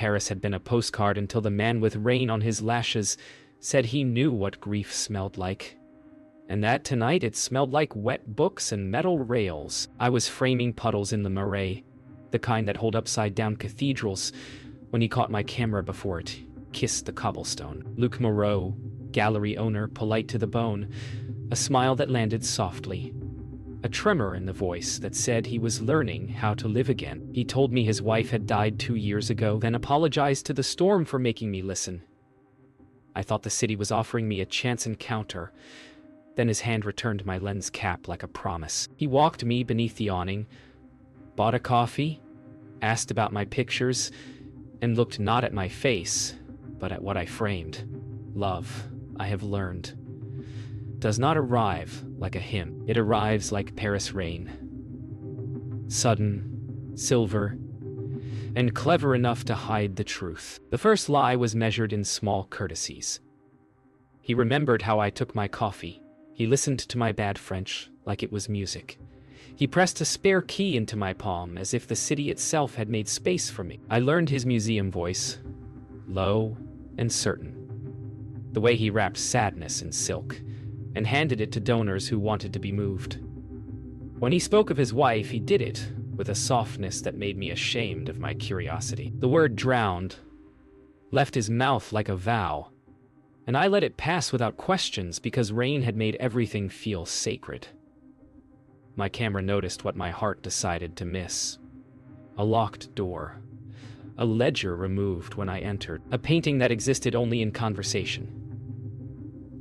Paris had been a postcard until the man with rain on his lashes said he knew what grief smelled like. And that tonight it smelled like wet books and metal rails. I was framing puddles in the marais, the kind that hold upside-down cathedrals, when he caught my camera before it kissed the cobblestone. Luc Moreau, gallery owner, polite to the bone, a smile that landed softly, a tremor in the voice that said he was learning how to live again. He told me his wife had died 2 years ago, then apologized to the storm for making me listen. I thought the city was offering me a chance encounter. Then his hand returned my lens cap like a promise. He walked me beneath the awning, bought a coffee, asked about my pictures, and looked not at my face, but at what I framed. Love, I have learned, does not arrive like a hymn. It arrives like Paris rain. Sudden, silver, and clever enough to hide the truth. The first lie was measured in small courtesies. He remembered how I took my coffee. He listened to my bad French like it was music. He pressed a spare key into my palm as if the city itself had made space for me. I learned his museum voice, low and certain. The way he wrapped sadness in silk and handed it to donors who wanted to be moved. When he spoke of his wife, he did it with a softness that made me ashamed of my curiosity. The word drowned left his mouth like a vow, and I let it pass without questions because rain had made everything feel sacred. My camera noticed what my heart decided to miss. A locked door. A ledger removed when I entered. A painting that existed only in conversation.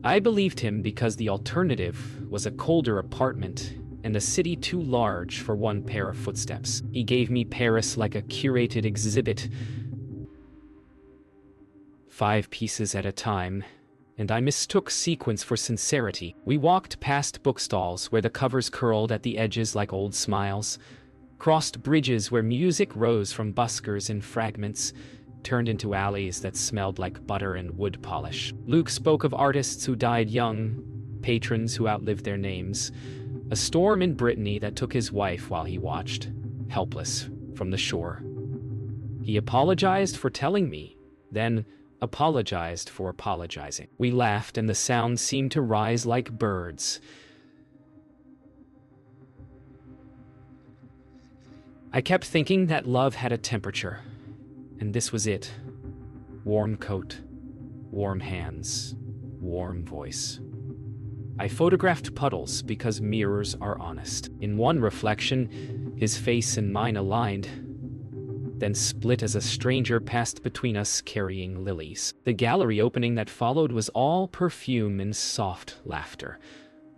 I believed him because the alternative was a colder apartment and a city too large for one pair of footsteps. He gave me Paris like a curated exhibit, 5 pieces at a time, and I mistook sequence for sincerity. We walked past bookstalls where the covers curled at the edges like old smiles, crossed bridges where music rose from buskers in fragments, turned into alleys that smelled like butter and wood polish. Luke spoke of artists who died young, patrons who outlived their names, a storm in Brittany that took his wife while he watched, helpless, from the shore. He apologized for telling me, then apologized for apologizing. We laughed and the sound seemed to rise like birds. I kept thinking that love had a temperature, and this was it. Warm coat, warm hands, warm voice. I photographed puddles because mirrors are honest. In one reflection, his face and mine aligned, then split as a stranger passed between us carrying lilies. The gallery opening that followed was all perfume and soft laughter,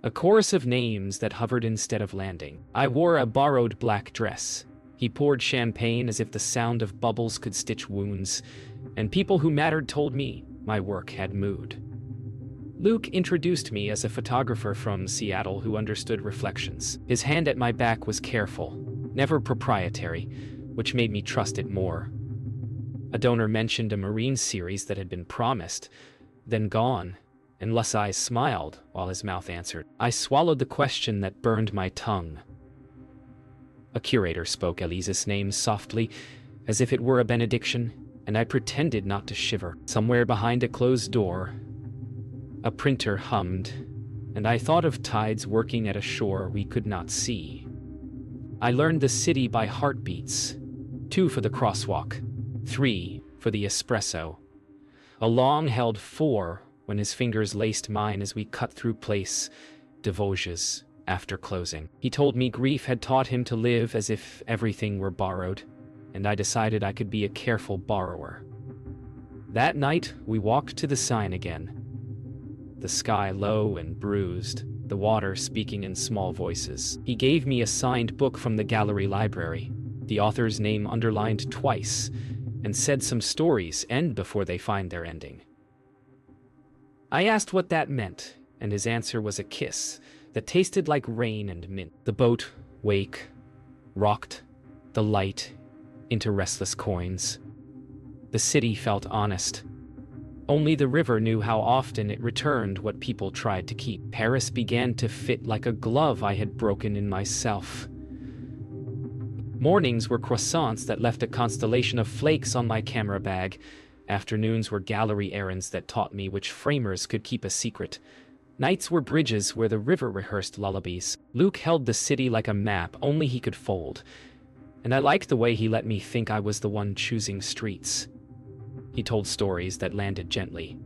a chorus of names that hovered instead of landing. I wore a borrowed black dress. He poured champagne as if the sound of bubbles could stitch wounds, and people who mattered told me my work had mood. Luke introduced me as a photographer from Seattle who understood reflections. His hand at my back was careful, never proprietary, which made me trust it more. A donor mentioned a marine series that had been promised, then gone, and Lus' eyes smiled while his mouth answered. I swallowed the question that burned my tongue. A curator spoke Elise's name softly, as if it were a benediction, and I pretended not to shiver. Somewhere behind a closed door, a printer hummed, and I thought of tides working at a shore we could not see. I learned the city by heartbeats, 2 for the crosswalk, 3 for the espresso. A long held 4 when his fingers laced mine as we cut through Place des Vosges after closing. He told me grief had taught him to live as if everything were borrowed, and I decided I could be a careful borrower. That night, we walked to the sign again. The sky low and bruised, the water speaking in small voices. He gave me a signed book from the gallery library, the author's name underlined twice, and said some stories end before they find their ending. I asked what that meant, and his answer was a kiss that tasted like rain and mint. The boat, wake, rocked the light into restless coins. The city felt honest. Only the river knew how often it returned what people tried to keep. Paris began to fit like a glove I had broken in myself. Mornings were croissants that left a constellation of flakes on my camera bag. Afternoons were gallery errands that taught me which framers could keep a secret. Nights were bridges where the river rehearsed lullabies. Luke held the city like a map only he could fold, and I liked the way he let me think I was the one choosing streets. He told stories that landed gently,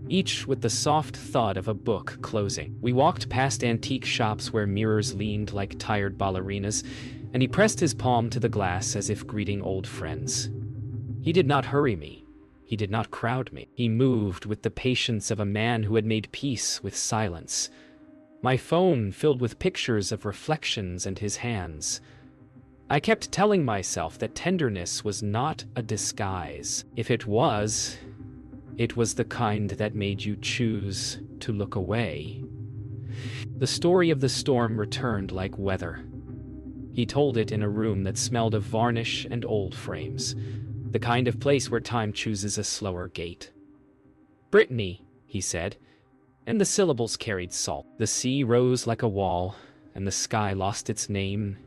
each with the soft thud of a book closing. We walked past antique shops where mirrors leaned like tired ballerinas, and he pressed his palm to the glass as if greeting old friends. He did not hurry me. He did not crowd me. He moved with the patience of a man who had made peace with silence. My phone filled with pictures of reflections and his hands. I kept telling myself that tenderness was not a disguise. If it was the kind that made you choose to look away. The story of the storm returned like weather. He told it in a room that smelled of varnish and old frames, the kind of place where time chooses a slower gait. Brittany, he said, and the syllables carried salt. The sea rose like a wall, and the sky lost its name,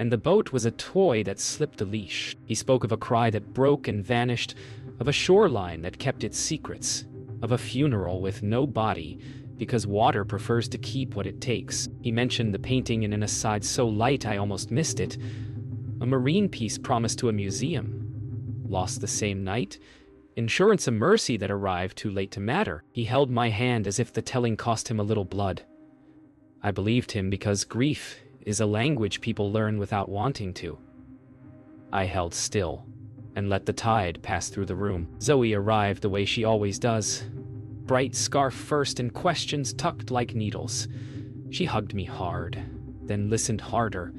and the boat was a toy that slipped a leash. He spoke of a cry that broke and vanished, of a shoreline that kept its secrets, of a funeral with no body, because water prefers to keep what it takes. He mentioned the painting in an aside so light I almost missed it. A marine piece promised to a museum. Lost the same night. Insurance a mercy that arrived too late to matter. He held my hand as if the telling cost him a little blood. I believed him because grief is a language people learn without wanting to. I held still and let the tide pass through the room. Zoe arrived the way she always does. Bright scarf first and questions tucked like needles. She hugged me hard, then listened harder,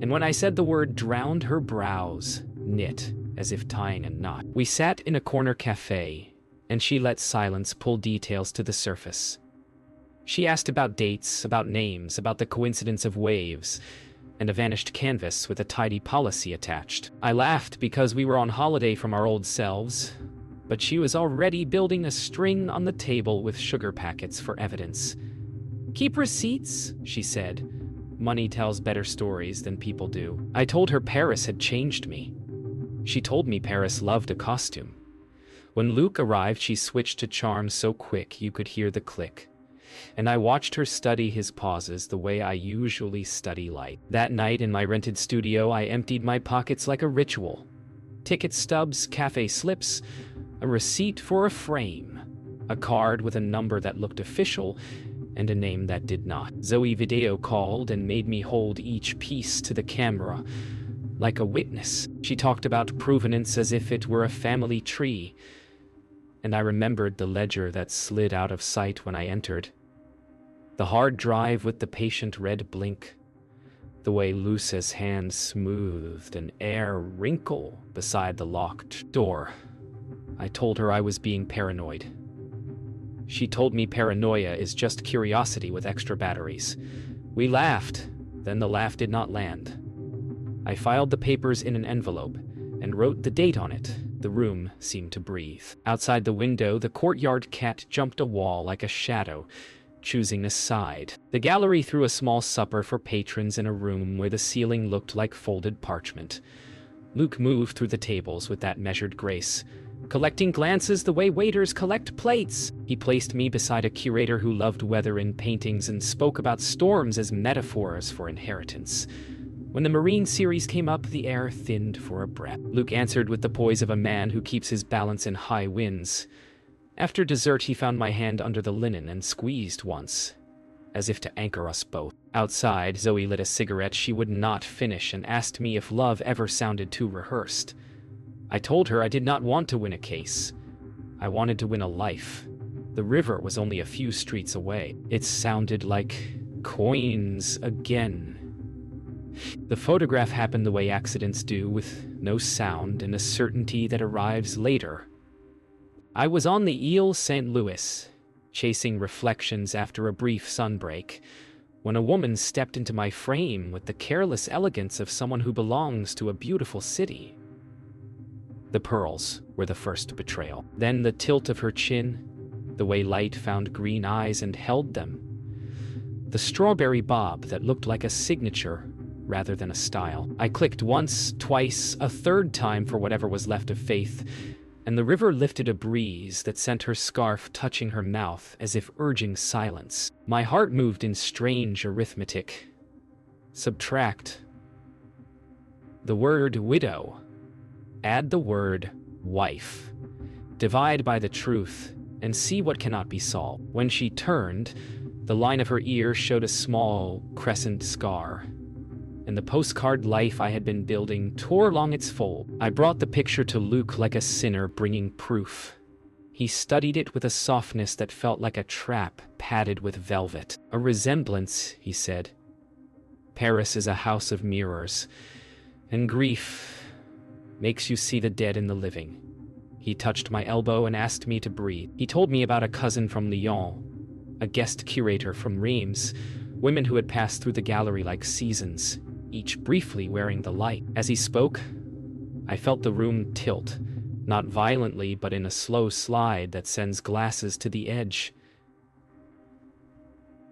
and when I said the word drowned her brows, knit as if tying a knot. We sat in a corner cafe, and she let silence pull details to the surface. She asked about dates, about names, about the coincidence of waves, and a vanished canvas with a tidy policy attached. I laughed because we were on holiday from our old selves, but she was already building a string on the table with sugar packets for evidence. "Keep receipts," she said. "Money tells better stories than people do." I told her Paris had changed me. She told me Paris loved a costume. When Luke arrived, she switched to charm so quick you could hear the click. And I watched her study his pauses the way I usually study light. That night in my rented studio, I emptied my pockets like a ritual. Ticket stubs, cafe slips, a receipt for a frame, a card with a number that looked official, and a name that did not. Zoe video called and made me hold each piece to the camera, like a witness. She talked about provenance as if it were a family tree, and I remembered the ledger that slid out of sight when I entered. The hard drive with the patient red blink, the way Luce's hand smoothed an air wrinkle beside the locked door. I told her I was being paranoid. She told me paranoia is just curiosity with extra batteries. We laughed, then the laugh did not land. I filed the papers in an envelope and wrote the date on it. The room seemed to breathe. Outside the window, the courtyard cat jumped a wall like a shadow, choosing a side. The gallery threw a small supper for patrons in a room where the ceiling looked like folded parchment. Luke moved through the tables with that measured grace, collecting glances the way waiters collect plates. He placed me beside a curator who loved weather in paintings and spoke about storms as metaphors for inheritance. When the marine series came up, the air thinned for a breath. Luke answered with the poise of a man who keeps his balance in high winds. After dessert, he found my hand under the linen and squeezed once, as if to anchor us both. Outside, Zoe lit a cigarette she would not finish and asked me if love ever sounded too rehearsed. I told her I did not want to win a case. I wanted to win a life. The river was only a few streets away. It sounded like coins again. The photograph happened the way accidents do, with no sound and a certainty that arrives later. I was on the Ile St. Louis, chasing reflections after a brief sunbreak, when a woman stepped into my frame with the careless elegance of someone who belongs to a beautiful city. The pearls were the first betrayal. Then the tilt of her chin, the way light found green eyes and held them. The strawberry bob that looked like a signature rather than a style. I clicked once, twice, a third time for whatever was left of faith, and the river lifted a breeze that sent her scarf touching her mouth as if urging silence. My heart moved in strange arithmetic. Subtract the word widow. Add the word wife. Divide by the truth, and see what cannot be solved. When she turned, the line of her ear showed a small crescent scar, and the postcard life I had been building tore along its fold. I brought the picture to Luke like a sinner bringing proof. He studied it with a softness that felt like a trap padded with velvet. A resemblance, he said. Paris is a house of mirrors, and grief makes you see the dead in the living. He touched my elbow and asked me to breathe. He told me about a cousin from Lyon, a guest curator from Reims, women who had passed through the gallery like seasons, each briefly wearing the light. As he spoke, I felt the room tilt, not violently, but in a slow slide that sends glasses to the edge.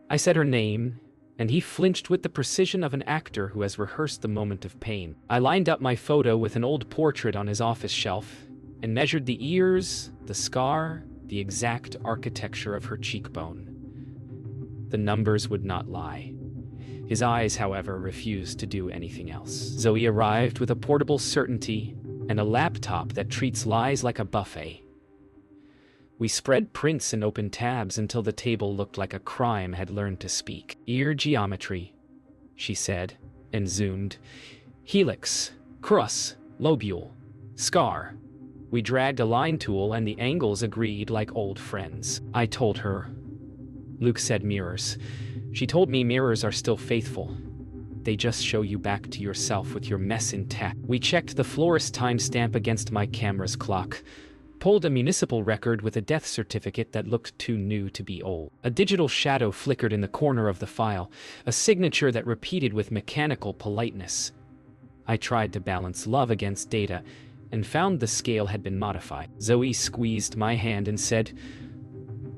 I said her name, and he flinched with the precision of an actor who has rehearsed the moment of pain. I lined up my photo with an old portrait on his office shelf and measured the ears, the scar, the exact architecture of her cheekbone. The numbers would not lie. His eyes, however, refused to do anything else. Zoe arrived with a portable certainty and a laptop that treats lies like a buffet. We spread prints and opened tabs until the table looked like a crime had learned to speak. Ear geometry, she said, and zoomed. Helix, crus, lobule, scar. We dragged a line tool and the angles agreed like old friends. I told her. Luke said mirrors. She told me mirrors are still faithful. They just show you back to yourself with your mess intact. We checked the florist timestamp against my camera's clock, pulled a municipal record with a death certificate that looked too new to be old. A digital shadow flickered in the corner of the file, a signature that repeated with mechanical politeness. I tried to balance love against data, and found the scale had been modified. Zoe squeezed my hand and said,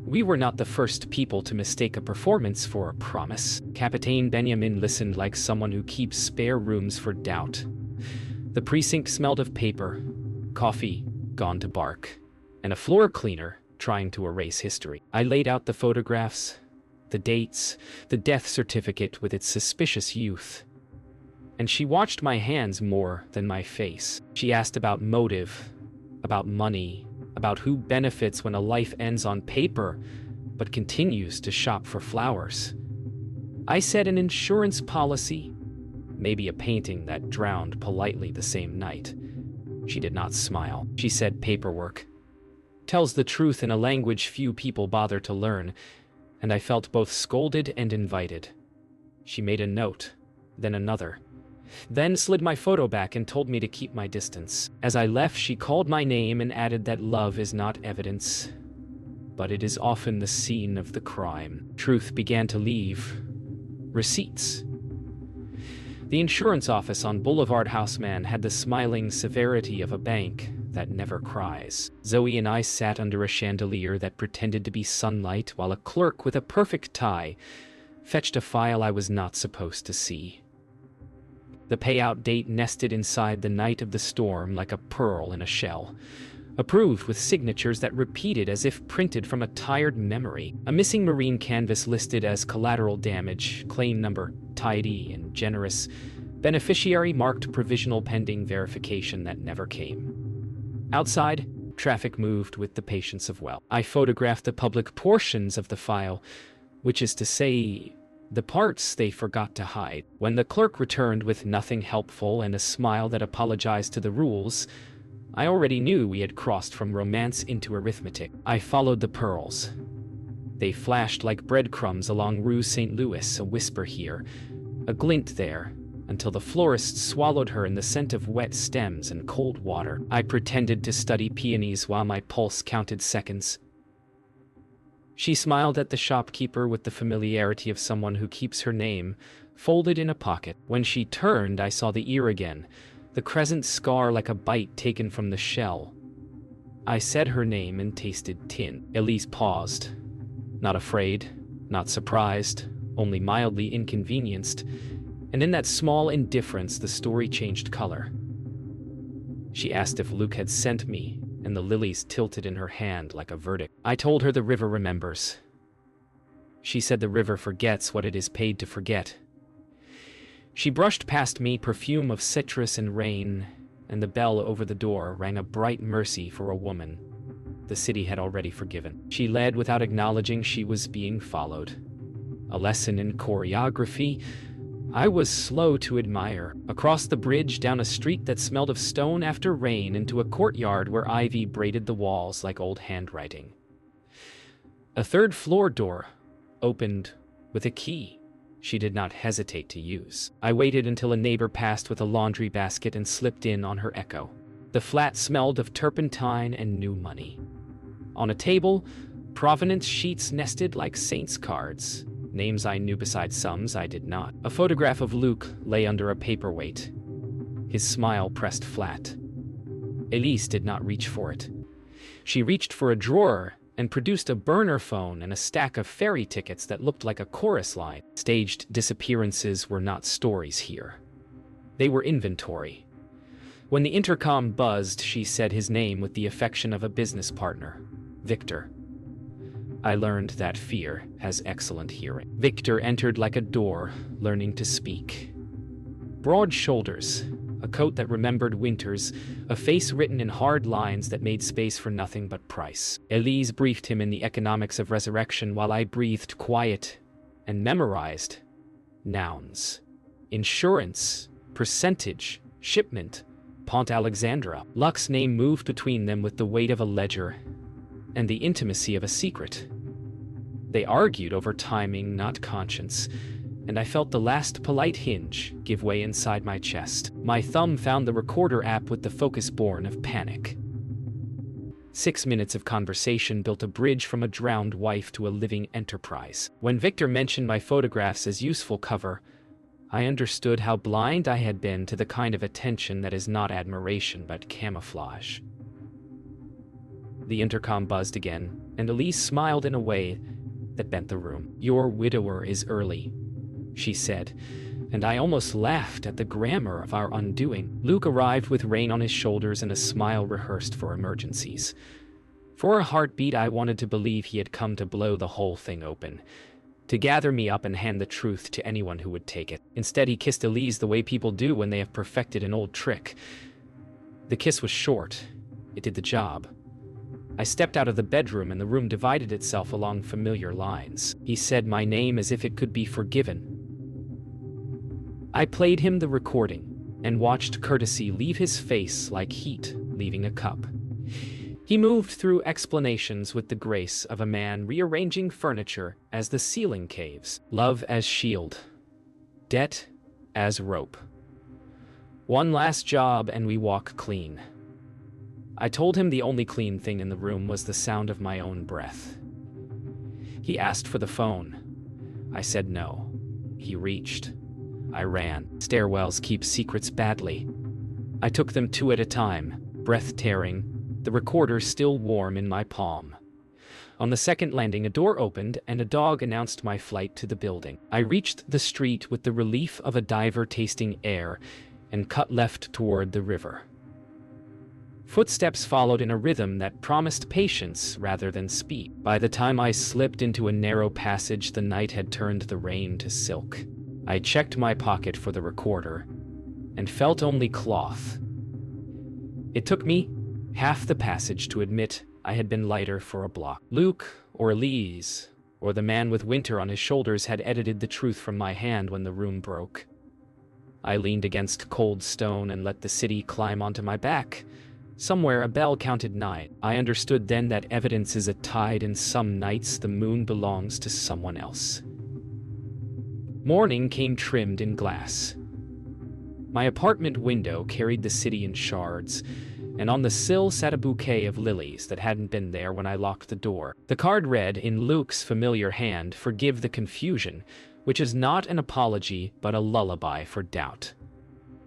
"We were not the first people to mistake a performance for a promise." Capitaine Benjamin listened like someone who keeps spare rooms for doubt. The precinct smelled of paper, coffee, gone to bark, and a floor cleaner trying to erase history. I laid out the photographs, the dates, the death certificate with its suspicious youth. And she watched my hands more than my face. She asked about motive, about money, about who benefits when a life ends on paper, but continues to shop for flowers. I said an insurance policy, maybe a painting that drowned politely the same night. She did not smile. She said paperwork. Tells the truth in a language few people bother to learn, and I felt both scolded and invited. She made a note, then another. Then slid my photo back and told me to keep my distance. As I left, she called my name and added that love is not evidence, but it is often the scene of the crime. Truth began to leave. Receipts. The insurance office on Boulevard Haussmann had the smiling severity of a bank that never cries. Zoe and I sat under a chandelier that pretended to be sunlight while a clerk with a perfect tie fetched a file I was not supposed to see. The payout date nested inside the night of the storm like a pearl in a shell. Approved with signatures that repeated as if printed from a tired memory. A missing marine canvas listed as collateral damage, claim number, tidy and generous. Beneficiary marked provisional pending verification that never came. Outside, traffic moved with the patience of well. I photographed the public portions of the file, which is to say, the parts they forgot to hide. When the clerk returned with nothing helpful and a smile that apologized to the rules, I already knew we had crossed from romance into arithmetic. I followed the pearls. They flashed like breadcrumbs along Rue St. Louis, a whisper here, a glint there, until the florist swallowed her in the scent of wet stems and cold water. I pretended to study peonies while my pulse counted seconds. She smiled at the shopkeeper with the familiarity of someone who keeps her name folded in a pocket. When she turned, I saw the ear again, the crescent scar like a bite taken from the shell. I said her name and tasted tin. Elise paused. Not afraid, not surprised, only mildly inconvenienced. And in that small indifference, the story changed color. She asked if Luke had sent me, and the lilies tilted in her hand like a verdict. I told her the river remembers. She said the river forgets what it is paid to forget. She brushed past me, perfume of citrus and rain, and the bell over the door rang a bright mercy for a woman the city had already forgiven. She led without acknowledging she was being followed. A lesson in choreography I was slow to admire. Across the bridge, down a street that smelled of stone after rain, into a courtyard where ivy braided the walls like old handwriting. A third-floor door opened with a key she did not hesitate to use. I waited until a neighbor passed with a laundry basket and slipped in on her echo. The flat smelled of turpentine and new money. On a table, provenance sheets nested like saints' cards. Names I knew besides sums I did not. A photograph of Luke lay under a paperweight. His smile pressed flat. Elise did not reach for it. She reached for a drawer and produced a burner phone and a stack of ferry tickets that looked like a chorus line. Staged disappearances were not stories here. They were inventory. When the intercom buzzed, she said his name with the affection of a business partner, Victor. I learned that fear has excellent hearing. Victor entered like a door, learning to speak. Broad shoulders, a coat that remembered winters, a face written in hard lines that made space for nothing but price. Elise briefed him in the economics of resurrection while I breathed quiet and memorized nouns. Insurance, percentage, shipment, Pont Alexandra. Luck's name moved between them with the weight of a ledger and the intimacy of a secret. They argued over timing, not conscience, and I felt the last polite hinge give way inside my chest. My thumb found the recorder app with the focus born of panic. 6 minutes of conversation built a bridge from a drowned wife to a living enterprise. When Victor mentioned my photographs as useful cover, I understood how blind I had been to the kind of attention that is not admiration but camouflage. The intercom buzzed again, and Elise smiled in a way that bent the room. "Your widower is early," she said, and I almost laughed at the grammar of our undoing. Luke arrived with rain on his shoulders and a smile rehearsed for emergencies. For a heartbeat, I wanted to believe he had come to blow the whole thing open, to gather me up and hand the truth to anyone who would take it. Instead, he kissed Elise the way people do when they have perfected an old trick. The kiss was short. It did the job. I stepped out of the bedroom and the room divided itself along familiar lines. He said my name as if it could be forgiven. I played him the recording and watched courtesy leave his face like heat leaving a cup. He moved through explanations with the grace of a man rearranging furniture as the ceiling caves. Love as shield. Debt as rope. One last job and we walk clean. I told him the only clean thing in the room was the sound of my own breath. He asked for the phone. I said no. He reached. I ran. Stairwells keep secrets badly. I took them 2 at a time, breath-tearing, the recorder still warm in my palm. On the second landing, a door opened and a dog announced my flight to the building. I reached the street with the relief of a diver tasting air and cut left toward the river. Footsteps followed in a rhythm that promised patience rather than speed. By the time I slipped into a narrow passage, the night had turned the rain to silk. I checked my pocket for the recorder and felt only cloth. It took me half the passage to admit I had been lighter for a block. Luke, or Elise, or the man with winter on his shoulders had edited the truth from my hand when the room broke. I leaned against cold stone and let the city climb onto my back. Somewhere a bell counted 9. I understood then that evidence is a tide, and some nights the moon belongs to someone else. Morning came trimmed in glass. My apartment window carried the city in shards, and on the sill sat a bouquet of lilies that hadn't been there when I locked the door. The card read, in Luke's familiar hand, "Forgive the confusion," which is not an apology but a lullaby for doubt.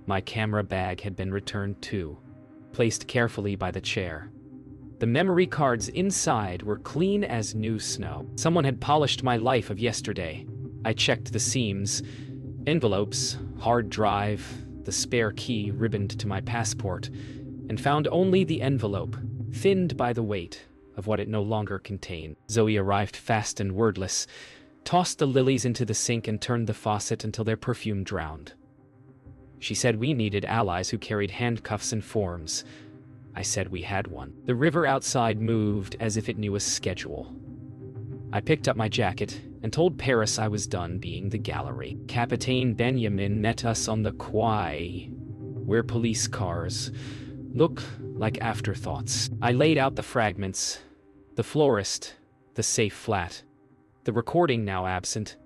My camera bag had been returned too, placed carefully by the chair. The memory cards inside were clean as new snow. Someone had polished my life of yesterday. I checked the seams. Envelopes, hard drive, the spare key ribboned to my passport, and found only the envelope, thinned by the weight of what it no longer contained. Zoe arrived fast and wordless, tossed the lilies into the sink and turned the faucet until their perfume drowned. She said we needed allies who carried handcuffs and forms. I said we had one. The river outside moved as if it knew a schedule. I picked up my jacket and told Paris I was done being the gallery. Capitaine Benjamin met us on the quay, where police cars look like afterthoughts. I laid out the fragments, the florist, the safe flat, the recording now absent,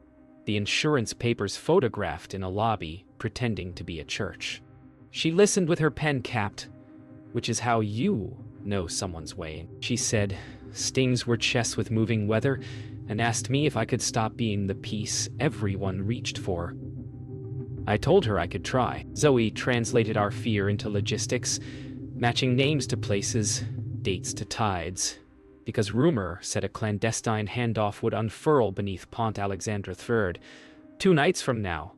the insurance papers photographed in a lobby pretending to be a church. She listened with her pen capped, which is how you know someone's weighing. She said stings were chess with moving weather and asked me if I could stop being the peace everyone reached for. I told her I could try. Zoe translated our fear into logistics, matching names to places, dates to tides, because rumor said a clandestine handoff would unfurl beneath Pont Alexandre III 2 nights from now,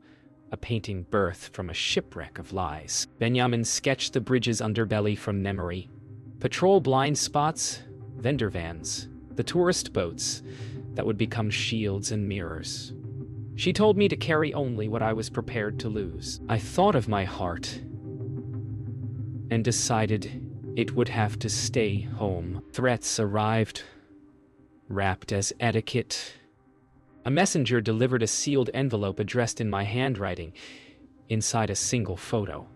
a painting birthed from a shipwreck of lies. Benjamin sketched the bridge's underbelly from memory. Patrol blind spots, vendor vans, the tourist boats that would become shields and mirrors. She told me to carry only what I was prepared to lose. I thought of my heart and decided it would have to stay home. Threats arrived, wrapped as etiquette. A messenger delivered a sealed envelope addressed in my handwriting, inside a single photo.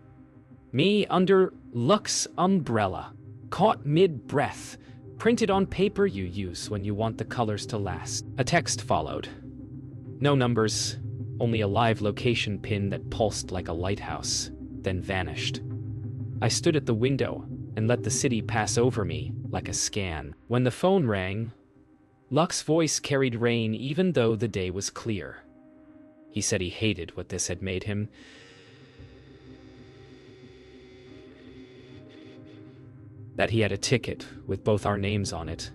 Me under Lux umbrella, caught mid-breath, printed on paper you use when you want the colors to last. A text followed. No numbers, only a live location pin that pulsed like a lighthouse, then vanished. I stood at the window and let the city pass over me like a scan. When the phone rang, Lux's voice carried rain even though the day was clear. He said he hated what this had made him. That he had a ticket with both our names on it.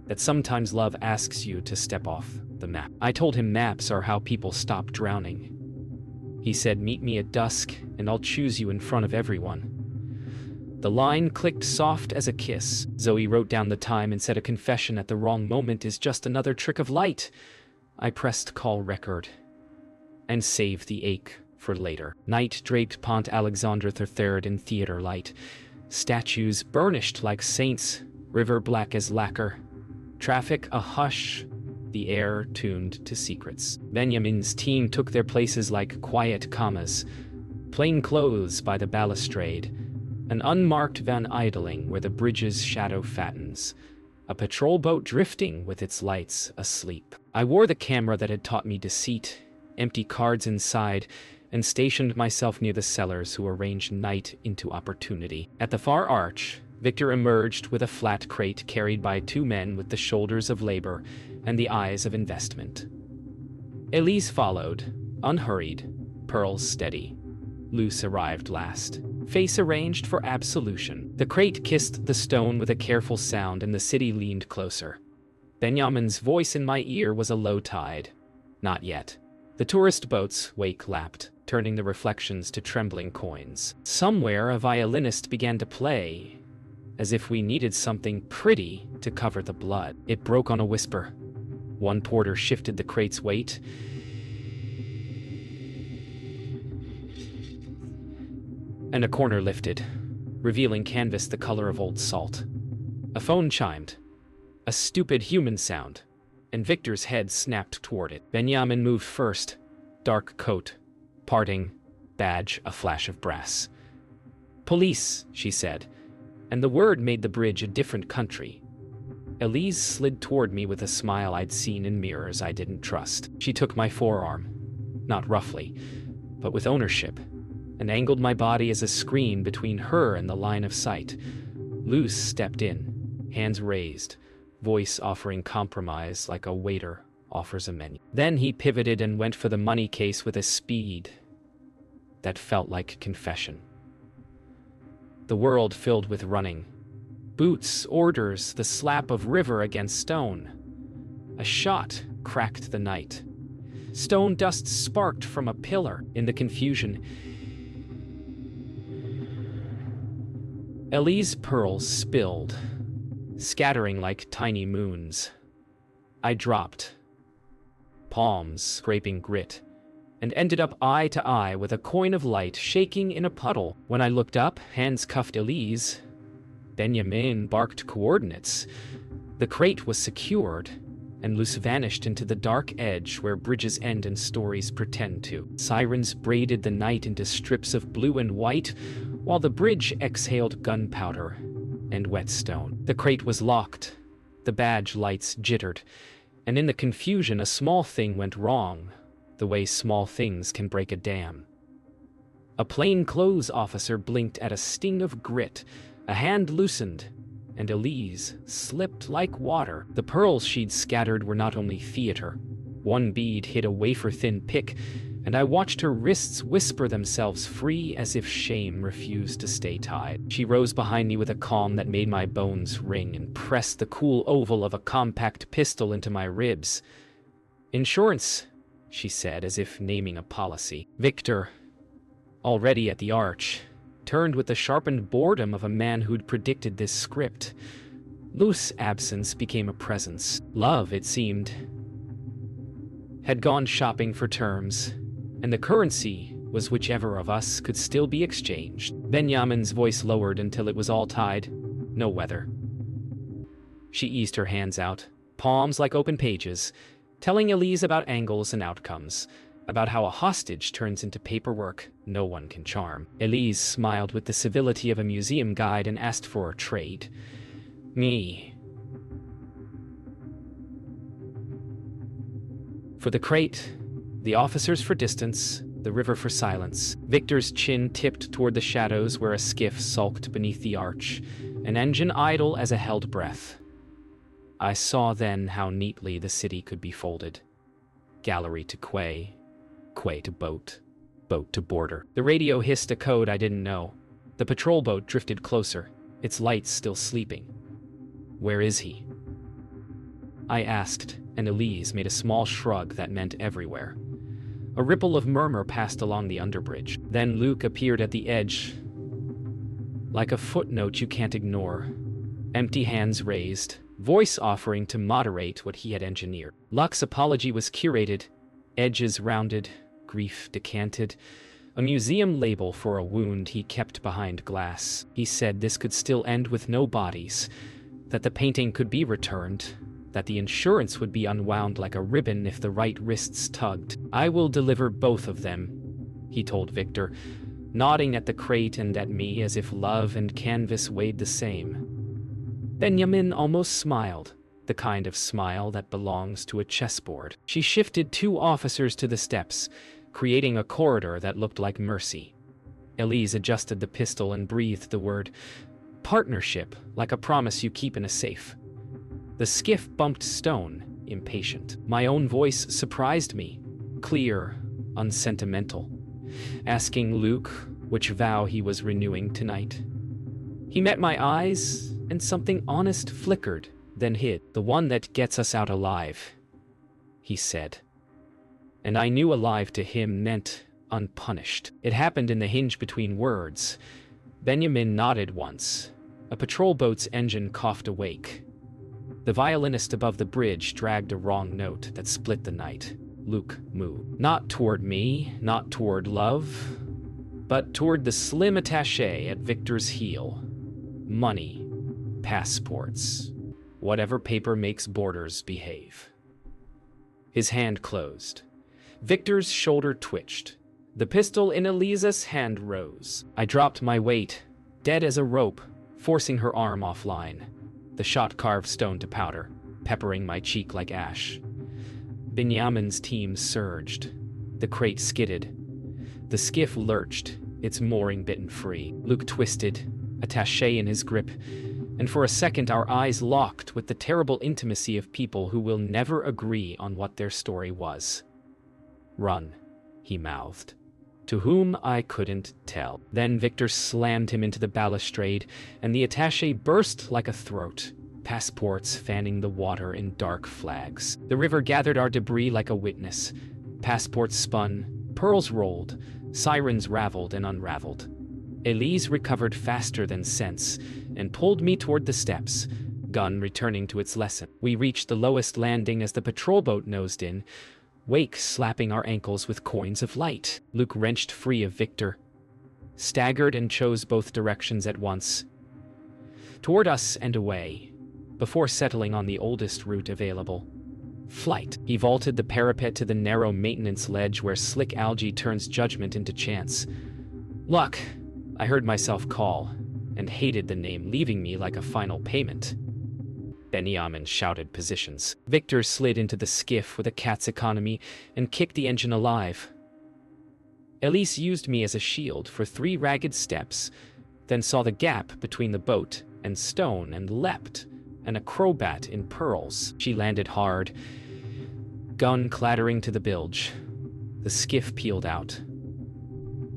That sometimes love asks you to step off the map. I told him maps are how people stop drowning. He said, meet me at dusk and I'll choose you in front of everyone. The line clicked soft as a kiss. Zoe wrote down the time and said a confession at the wrong moment is just another trick of light. I pressed call record and saved the ache for later. Night draped Pont Alexandre III in theater light. Statues burnished like saints, river black as lacquer. Traffic a hush, the air tuned to secrets. Benjamin's team took their places like quiet commas. Plain clothes by the balustrade. An unmarked van idling where the bridge's shadow fattens. A patrol boat drifting with its lights asleep. I wore the camera that had taught me deceit, empty cards inside, and stationed myself near the sellers who arranged night into opportunity. At the far arch, Victor emerged with a flat crate carried by 2 men with the shoulders of labor and the eyes of investment. Elise followed, unhurried, pearls steady. Luce arrived last, face arranged for absolution. The crate kissed the stone with a careful sound and the city leaned closer. Benjamin's voice in my ear was a low tide. Not yet. The tourist boat's wake lapped, turning the reflections to trembling coins. Somewhere a violinist began to play, as if we needed something pretty to cover the blood. It broke on a whisper. One porter shifted the crate's weight, and a corner lifted, revealing canvas the color of old salt. A phone chimed, a stupid human sound, and Victor's head snapped toward it. Benjamin moved first, dark coat, parting, badge a flash of brass. Police, she said, and the word made the bridge a different country. Elise slid toward me with a smile I'd seen in mirrors I didn't trust. She took my forearm, not roughly, but with ownership, and angled my body as a screen between her and the line of sight. Luce stepped in, hands raised, voice offering compromise like a waiter offers a menu. Then he pivoted and went for the money case with a speed that felt like confession. The world filled with running. Boots, orders, the slap of river against stone. A shot cracked the night. Stone dust sparked from a pillar. In the confusion, Ellie's pearls spilled, scattering like tiny moons. I dropped, palms scraping grit, and ended up eye to eye with a coin of light shaking in a puddle. When I looked up, hands cuffed Elise. Benjamin barked coordinates. The crate was secured, and Luce vanished into the dark edge where bridges end and stories pretend to. Sirens braided the night into strips of blue and white, while the bridge exhaled gunpowder and wet stone. The crate was locked. The badge lights jittered, and in the confusion a small thing went wrong, the way small things can break a dam. A plainclothes officer blinked at a sting of grit, a hand loosened, and Elise slipped like water. The pearls she'd scattered were not only theater. One bead hit a wafer-thin pick, and I watched her wrists whisper themselves free as if shame refused to stay tied. She rose behind me with a calm that made my bones ring and pressed the cool oval of a compact pistol into my ribs. "Insurance," she said, as if naming a policy. Victor, already at the arch, turned with the sharpened boredom of a man who'd predicted this script. Luce's absence became a presence. Love, it seemed, had gone shopping for terms, and the currency was whichever of us could still be exchanged. Benjamin's voice lowered until it was all tied. No weather. She eased her hands out, palms like open pages, telling Elise about angles and outcomes, about how a hostage turns into paperwork no one can charm. Elise smiled with the civility of a museum guide and asked for a trade. Me. For the crate, the officers for distance, the river for silence. Victor's chin tipped toward the shadows where a skiff sulked beneath the arch, an engine idle as a held breath. I saw then how neatly the city could be folded. Gallery to quay, quay to boat, boat to border. The radio hissed a code I didn't know. The patrol boat drifted closer, its lights still sleeping. "Where is he?" I asked, and Elise made a small shrug that meant everywhere. A ripple of murmur passed along the underbridge. Then Luke appeared at the edge, like a footnote you can't ignore. Empty hands raised, voice offering to moderate what he had engineered. Luck's apology was curated, edges rounded, grief decanted, a museum label for a wound he kept behind glass. He said this could still end with no bodies, that the painting could be returned, that the insurance would be unwound like a ribbon if the right wrists tugged. "I will deliver both of them," he told Victor, nodding at the crate and at me as if love and canvas weighed the same. Benjamin almost smiled, the kind of smile that belongs to a chessboard. She shifted two officers to the steps, creating a corridor that looked like mercy. Elise adjusted the pistol and breathed the word partnership, like a promise you keep in a safe. The skiff bumped stone, impatient. My own voice surprised me, clear, unsentimental, asking Luke which vow he was renewing tonight. He met my eyes, and something honest flickered, then hid. "The one that gets us out alive," he said. And I knew alive to him meant unpunished. It happened in the hinge between words. Benjamin nodded once. A patrol boat's engine coughed awake. The violinist above the bridge dragged a wrong note that split the night. Luke moved. Not toward me, not toward love, but toward the slim attaché at Victor's heel. Money, passports, whatever paper makes borders behave. His hand closed. Victor's shoulder twitched. The pistol in Elisa's hand rose. I dropped my weight, dead as a rope, forcing her arm offline. The shot carved stone to powder, peppering my cheek like ash. Benjamin's team surged. The crate skidded. The skiff lurched, its mooring bitten free. Luke twisted, attaché in his grip, and for a second our eyes locked with the terrible intimacy of people who will never agree on what their story was. "Run," he mouthed, to whom I couldn't tell. Then Victor slammed him into the balustrade, and the attaché burst like a throat, passports fanning the water in dark flags. The river gathered our debris like a witness, Passports spun, pearls rolled, sirens raveled and unraveled. Elise recovered faster than sense and pulled me toward the steps, gun returning to its lesson. We reached the lowest landing as the patrol boat nosed in, wake slapping our ankles with coins of light. Luke wrenched free of Victor, staggered and chose both directions at once, toward us and away, before settling on the oldest route available. Flight. He vaulted the parapet to the narrow maintenance ledge where slick algae turns judgment into chance. Luck, I heard myself call, and hated the name, leaving me like a final payment. Benjamin shouted positions. Victor slid into the skiff with a cat's economy and kicked the engine alive. Elise used me as a shield for 3 ragged steps, then saw the gap between the boat and stone and leapt, an acrobat in pearls. She landed hard, gun clattering to the bilge. The skiff peeled out.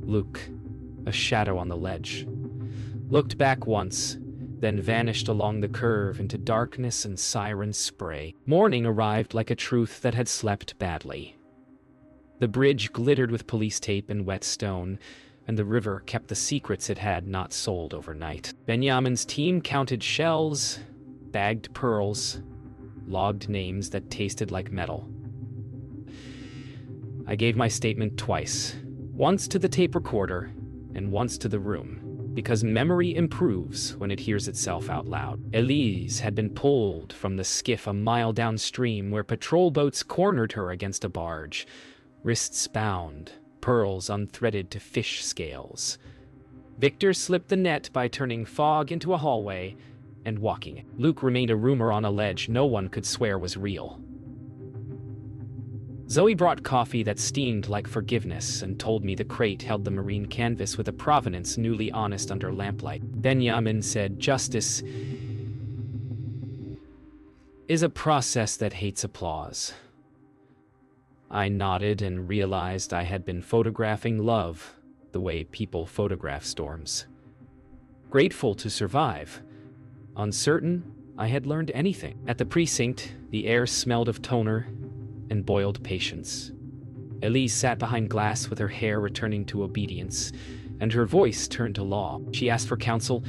Luke, a shadow on the ledge, looked back once, then vanished along the curve into darkness and siren spray. Morning arrived like a truth that had slept badly. The bridge glittered with police tape and wet stone, and the river kept the secrets it had not sold overnight. Benjamin's team counted shells, bagged pearls, logged names that tasted like metal. I gave my statement twice, once to the tape recorder and once to the room, because memory improves when it hears itself out loud. Elise had been pulled from the skiff a mile downstream where patrol boats cornered her against a barge, wrists bound, pearls unthreaded to fish scales. Victor slipped the net by turning fog into a hallway and walking it. Luke remained a rumor on a ledge no one could swear was real. Zoe brought coffee that steamed like forgiveness and told me the crate held the marine canvas with a provenance newly honest under lamplight. Benjamin said justice is a process that hates applause. I nodded and realized I had been photographing love the way people photograph storms. Grateful to survive, uncertain I had learned anything. At the precinct, the air smelled of toner and boiled patience. Elise sat behind glass with her hair returning to obedience, and her voice turned to law. She asked for counsel,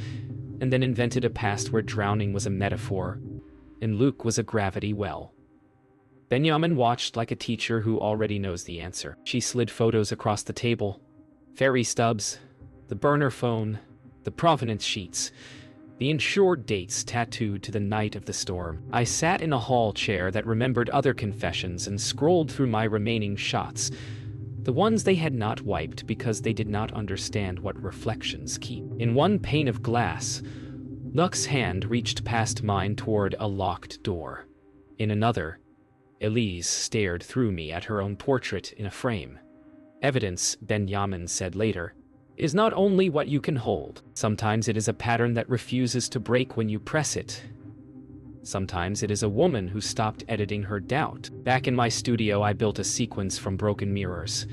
and then invented a past where drowning was a metaphor, and Luke was a gravity well. Benjamin watched like a teacher who already knows the answer. She slid photos across the table, ferry stubs, the burner phone, the provenance sheets, the insured dates tattooed to the night of the storm. I sat in a hall chair that remembered other confessions and scrolled through my remaining shots, the ones they had not wiped because they did not understand what reflections keep. In one pane of glass, Luck's hand reached past mine toward a locked door. In another, Elise stared through me at her own portrait in a frame. Evidence, Benjamin said later, is not only what you can hold. Sometimes it is a pattern that refuses to break when you press it. Sometimes it is a woman who stopped editing her doubt. Back in my studio, I built a sequence from broken mirrors.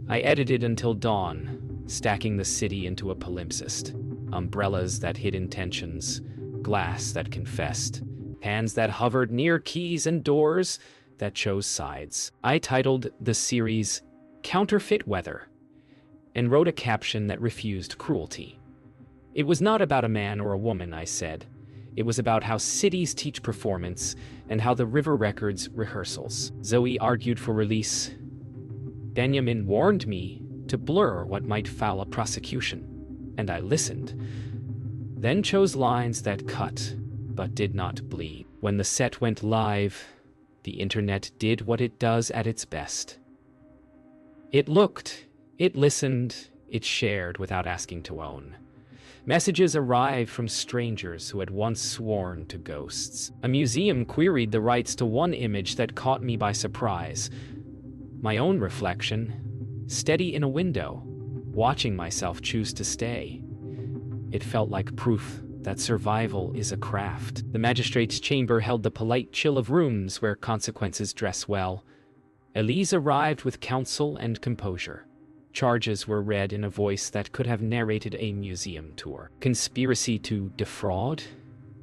I edited until dawn, stacking the city into a palimpsest. Umbrellas that hid intentions, glass that confessed, hands that hovered near keys and doors that chose sides. I titled the series Counterfeit Weather, and wrote a caption that refused cruelty. It was not about a man or a woman, I said. It was about how cities teach performance and how the river records rehearsals. Zoe argued for release. Benjamin warned me to blur what might foul a prosecution, and I listened, then chose lines that cut but did not bleed. When the set went live, the internet did what it does at its best. It looked, it listened, it shared without asking to own. Messages arrived from strangers who had once sworn to ghosts. A museum queried the rights to one image that caught me by surprise. My own reflection, steady in a window, watching myself choose to stay. It felt like proof that survival is a craft. The magistrate's chamber held the polite chill of rooms where consequences dress well. Elise arrived with counsel and composure. Charges were read in a voice that could have narrated a museum tour. Conspiracy to defraud,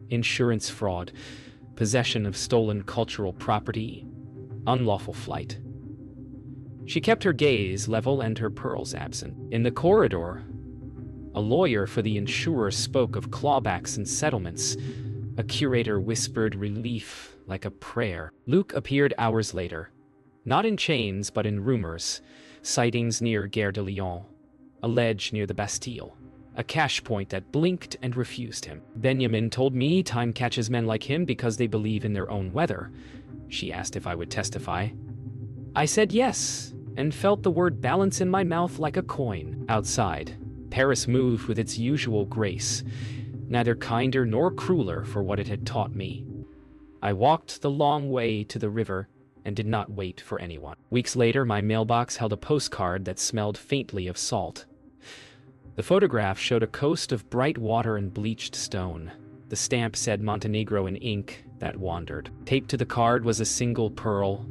insurance fraud, possession of stolen cultural property, unlawful flight. She kept her gaze level and her pearls absent. In the corridor, a lawyer for the insurer spoke of clawbacks and settlements. A curator whispered relief like a prayer. Luke appeared hours later, not in chains but in rumors. Sightings near Gare de Lyon, a ledge near the Bastille, a cash point that blinked and refused him. Benjamin told me time catches men like him because they believe in their own weather. She asked if I would testify. I said yes, and felt the word balance in my mouth like a coin. Outside, Paris moved with its usual grace, neither kinder nor crueler for what it had taught me. I walked the long way to the river and did not wait for anyone. Weeks later, my mailbox held a postcard that smelled faintly of salt. The photograph showed a coast of bright water and bleached stone. The stamp said Montenegro in ink that wandered. Taped to the card was a single pearl,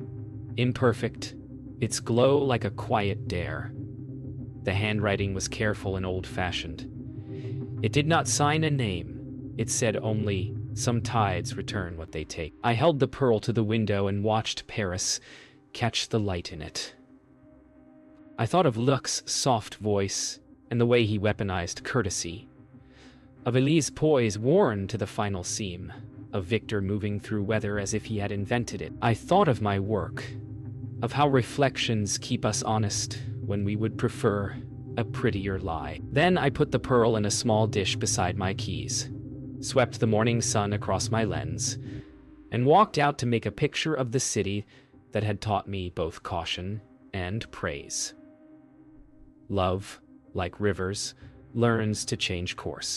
imperfect, its glow like a quiet dare. The handwriting was careful and old-fashioned. It did not sign a name. It said only, "Some tides return what they take." I held the pearl to the window and watched Paris catch the light in it. I thought of Luc's soft voice and the way he weaponized courtesy, of Elise poise worn to the final seam, of Victor moving through weather as if he had invented it. I thought of my work, of how reflections keep us honest when we would prefer a prettier lie. Then I put the pearl in a small dish beside my keys, swept the morning sun across my lens, and walked out to make a picture of the city that had taught me both caution and praise. Love, like rivers, learns to change course.